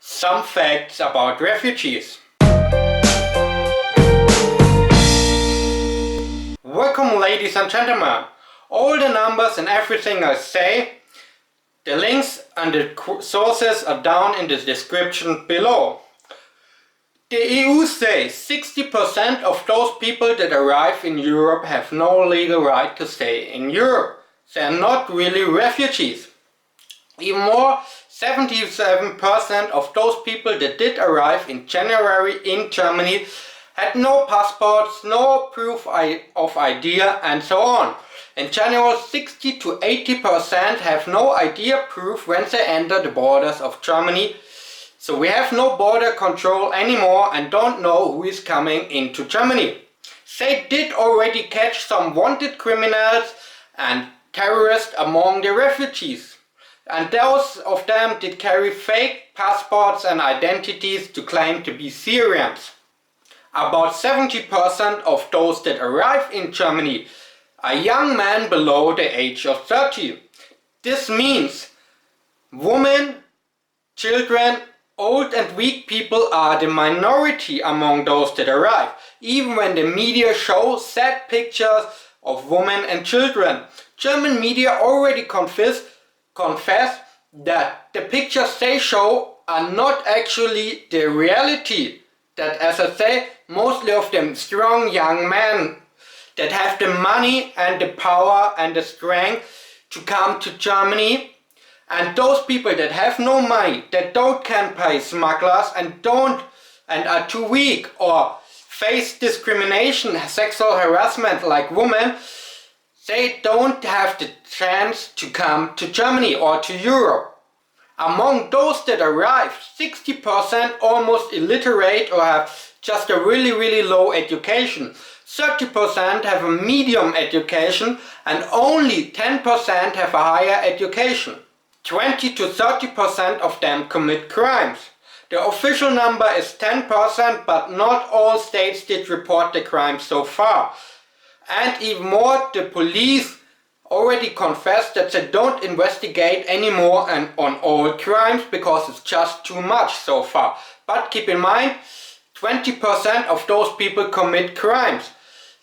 Some facts about refugees. Welcome, ladies and gentlemen. All the numbers and everything I say, the links and the sources are down in the description below. The EU says 60% of those people that arrive in Europe have no legal right to stay in Europe. They are not really refugees. Even more, 77% of those people that did arrive in January in Germany had no passports, no proof of ID and so on. In general, 60 to 80% have no ID proof when they enter the borders of Germany. So we have no border control anymore and don't know who is coming into Germany. They did already catch some wanted criminals and terrorists among the refugees. And those of them did carry fake passports and identities to claim to be Syrians. About 70% of those that arrive in Germany are young men below the age of 30. This means women, children, old and weak people are the minority among those that arrive, even when the media shows sad pictures of women and children. German media already confess that the pictures they show are not actually the reality. That, as I say, mostly of them strong young men that have the money and the power and the strength to come to Germany, and those people that have no money, that can pay smugglers and are too weak or face discrimination, sexual harassment like women, they don't have the chance to come to Germany or to Europe. Among those that arrive, 60% almost illiterate or have just a really low education. 30% have a medium education and only 10% have a higher education. 20 to 30% of them commit crimes. The official number is 10%, but not all states did report the crimes so far. And even more, the police already confessed that they don't investigate anymore on all crimes because it's just too much so far. But keep in mind, 20% of those people commit crimes.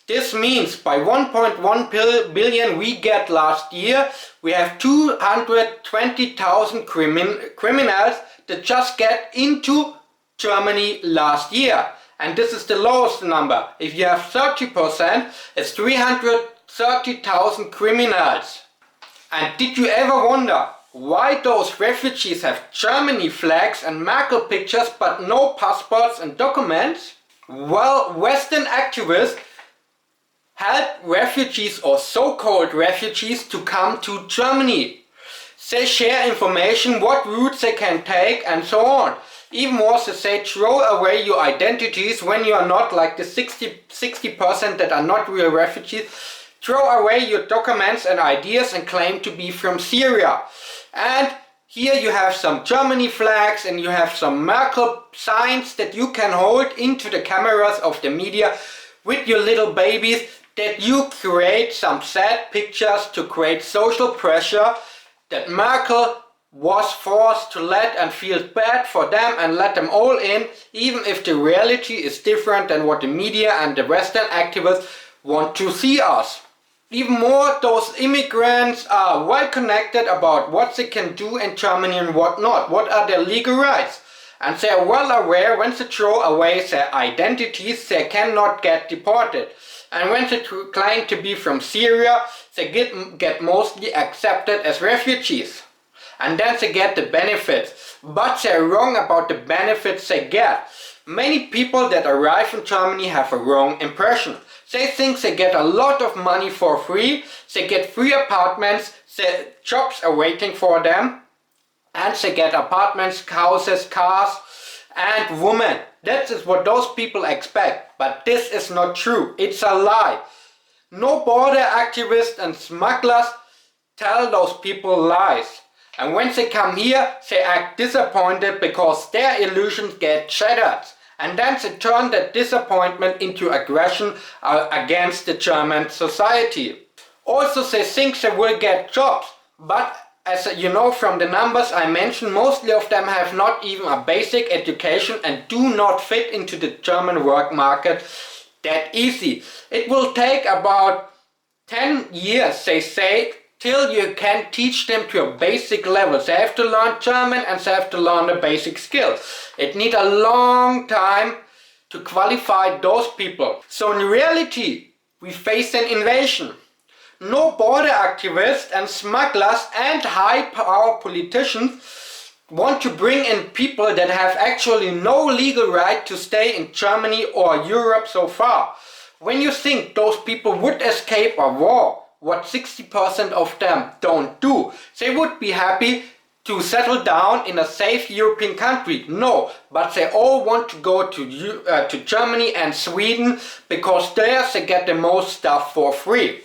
This means by 1.1 billion we get last year, we have 220,000 criminals that just get into Germany last year. And this is the lowest number. If you have 30%, it's 330,000 criminals. And did you ever wonder why those refugees have Germany flags and Merkel pictures but no passports and documents? Well, Western activists help refugees or so-called refugees to come to Germany. They share information, what routes they can take and so on. Even more, they say throw away your identities when you are not like the 60% that are not real refugees. Throw away your documents and ideas and claim to be from Syria. And here you have some Germany flags and you have some Merkel signs that you can hold into the cameras of the media with your little babies, that you create some sad pictures to create social pressure that Merkel was forced to let and feels bad for them and let them all in, even if the reality is different than what the media and the Western activists want to see us. Even more, those immigrants are well connected about what they can do in Germany and what not, what are their legal rights. And they are well aware when they throw away their identities, they cannot get deported. And when they claim to be from Syria, they get mostly accepted as refugees. And then they get the benefits. But they're wrong about the benefits they get. Many people that arrive in Germany have a wrong impression. They think they get a lot of money for free, they get free apartments, the jobs are waiting for them, and they get apartments, houses, cars and women. That is what those people expect. But this is not true. It's a lie. No border activists and smugglers tell those people lies. And when they come here, they act disappointed because their illusions get shattered. And then they turn that disappointment into aggression against the German society. Also, they think they will get jobs, but as you know from the numbers I mentioned, mostly of them have not even a basic education and do not fit into the German work market that easy. It will take about 10 years, they say, till you can teach them to a basic level. They have to learn German and they have to learn the basic skills. It needs a long time to qualify those people. So in reality, we face an invasion. No border activists and smugglers and high-power politicians want to bring in people that have actually no legal right to stay in Germany or Europe so far. When you think those people would escape a war, what 60% of them don't do, they would be happy to settle down in a safe European country. No, but they all want to go to Germany and Sweden because there they get the most stuff for free.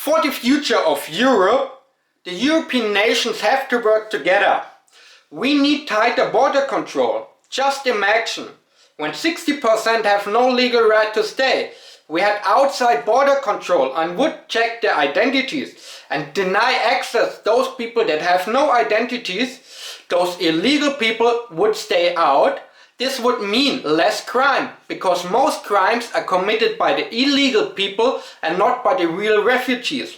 For the future of Europe, the European nations have to work together. We need tighter border control. Just imagine, when 60% have no legal right to stay, we had outside border control and would check their identities and deny access those people that have no identities. Those illegal people would stay out. This would mean less crime, because most crimes are committed by the illegal people and not by the real refugees.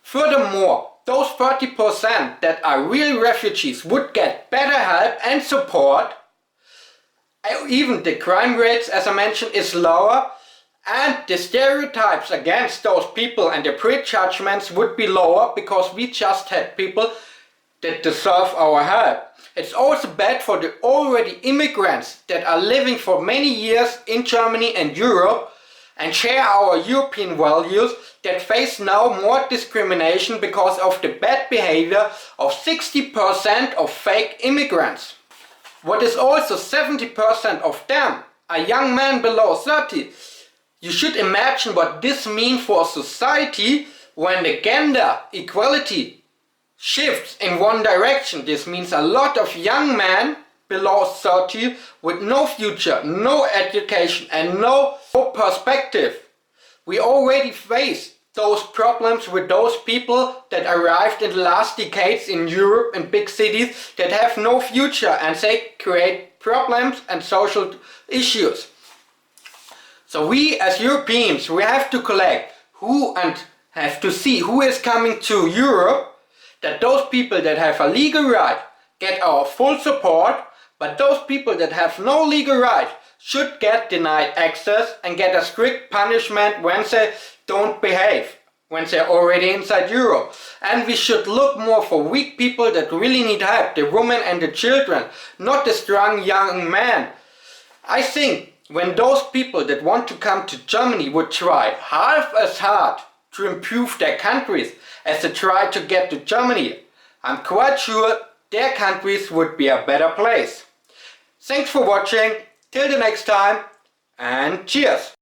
Furthermore, those 30% that are real refugees would get better help and support. Even the crime rates, as I mentioned, is lower, and the stereotypes against those people and the prejudgments would be lower because we just had people that deserve our help. It's also bad for the already immigrants that are living for many years in Germany and Europe and share our European values, that face now more discrimination because of the bad behavior of 60% of fake immigrants. What is also 70% of them are young men below 30. You should imagine what this means for society when the gender equality shifts in one direction. This means a lot of young men below 30 with no future, no education and no perspective. We already face those problems with those people that arrived in the last decades in Europe in big cities that have no future, and they create problems and social issues. So we as Europeans, we have to collect who and have to see who is coming to Europe, that those people that have a legal right get our full support, but those people that have no legal right should get denied access and get a strict punishment when they don't behave, when they're already inside Europe. And we should look more for weak people that really need help, the women and the children, not the strong young men. I think when those people that want to come to Germany would try half as hard to improve their countries as they try to get to Germany, I'm quite sure their countries would be a better place. Thanks for watching, till the next time, and cheers!